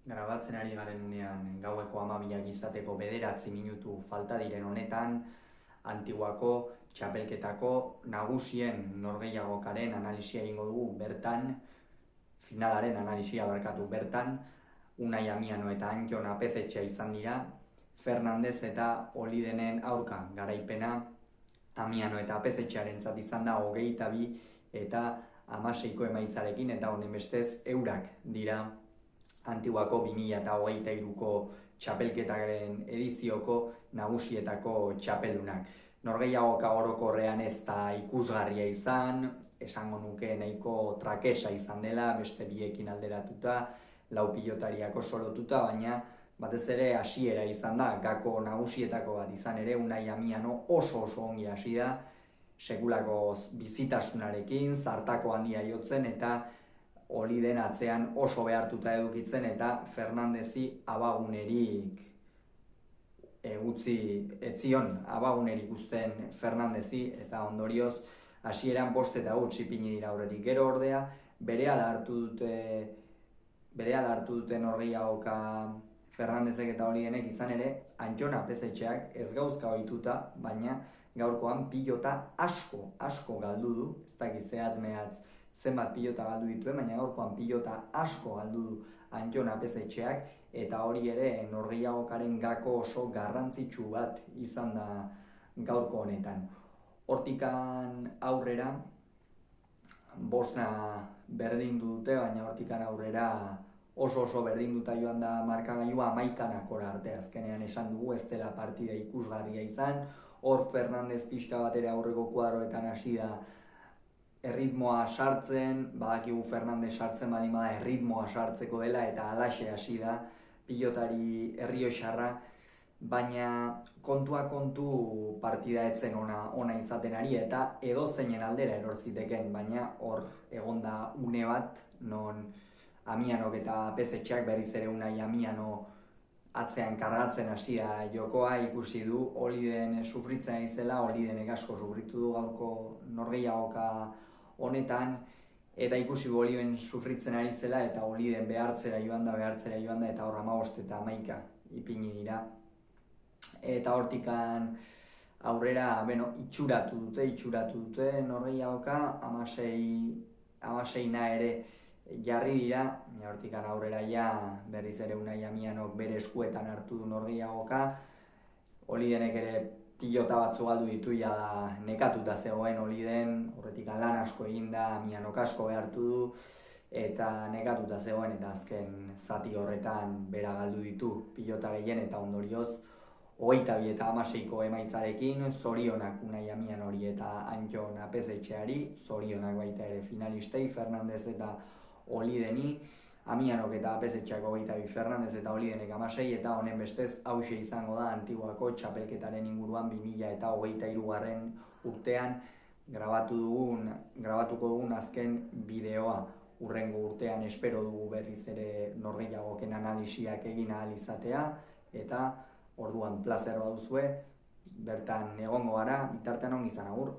Grabatzen ari garen unean gaueko 12 izateko 9 minutu falta diren honetan, Antiguako txapelketako nagusien norgehiagokaren analisia egingo dugu bertan, finalaren analisia barkatu bertan, Unai Amiano eta Antjon Apezetxea izan dira, Fernandez eta Olidenen aurka garaipena, Amiano eta Apezetxearentzat izan da 22 eta 16ko emaitzarekin, eta honen bestez eurak dira Antiguako 2023ko txapelketaren edizioko nagusietako txapeldunak. Norgehiagoka orokorrean ez da ikusgarria izan, esango nuke nahiko trakesa izan dela, beste biekin alderatuta, lau pilotariak oso lotuta, baina batez ere hasiera izan da, gako nagusietako bat izan ere, Unai Amiano oso ongi hasi da, sekulako bizitasunarekin, zartako handia jotzen eta Oliden atzean oso behartuta edukitzen, eta Fernandezi abagunerik utzi etzion abagunerik uzten Fernandezi, eta ondorioz hasieran 5 eta 8 ipini dira aurretik. Gero ordea berehala hartu dute norgehiagoka Fernandezek eta Olidenek, izan ere Antjon Apezetxeak ez gauzka ohituta, baina gaurkoan pilota asko galdu du, ez dakit zehatz-mehatz zenbat pilota galdu dituen, baina gaurkoan pilota asko galdu du Antjon Apezetxeak, eta hori ere norgehiagokaren gako oso garrantzitsu bat izan da gaurko honetan. Hortikan aurrera, Bosna berdindu dute, baina hortikan aurrera oso berdinduta joan da markagailua 11 arte. Azkenean esan dugu ez dela partida ikusgarria izan, hor Fernandez pixka bat ere aurreko kuadroetan hasi da erritmoa sartzen, badakigu Fernandez sartzen bada erritmoa sartzeko dela, eta alaxe hasi da pilotari errioxarra, baina kontua kontu partida etzen ona izaten ari, eta edozeinen aldera eror ziteken, baina hor egonda une bat, non Amianok eta Apezetxeak berriz ere Unai Amiano atzean kargatzen hasi da jokoa, ikusi du Oliden sufritzen ari zela, Olidenek asko sufritu du gaurko norgehiagoka honetan, eta ikusi du Oliden sufritzen ari zela, eta Oliden behartzera joan da, eta hor 15 eta 11 ipini dira. Eta hortikan aurrera, itxuratu dute norgehiagoka, 16 ere jarri dira, hortikan aurrera berriz ere Unai Amianok bere eskuetan hartu du norgehiagoka, Olidenek ere pilota batzu galdu ditu, nekatuta zegoen Oliden, horretikan lan asko eginda, Amianok asko behartu du, eta nekatuta zegoen, eta azken zati horretan bera galdu ditu pilota gehien, eta ondorioz 22 eta 16ko emaitzarekin, zorionak Unai Amianori eta Antjon Apezetxeari, zorionak baita ere finalistei, Fernandez eta Olideni, Amianok eta Apezetxeak 22, Fernandez eta Olidenek 16, eta honen bestez hauxe izango da Antiguako txapelketaren inguruan 2023 urtean grabatuko dugun azken bideoa. Hurrengo urtean espero dugu berriz ere norgehiagoken analisiak egin ahal izatea, eta orduan plazer baduzue, bertan egongo gara, bitartean ongi izan, agur.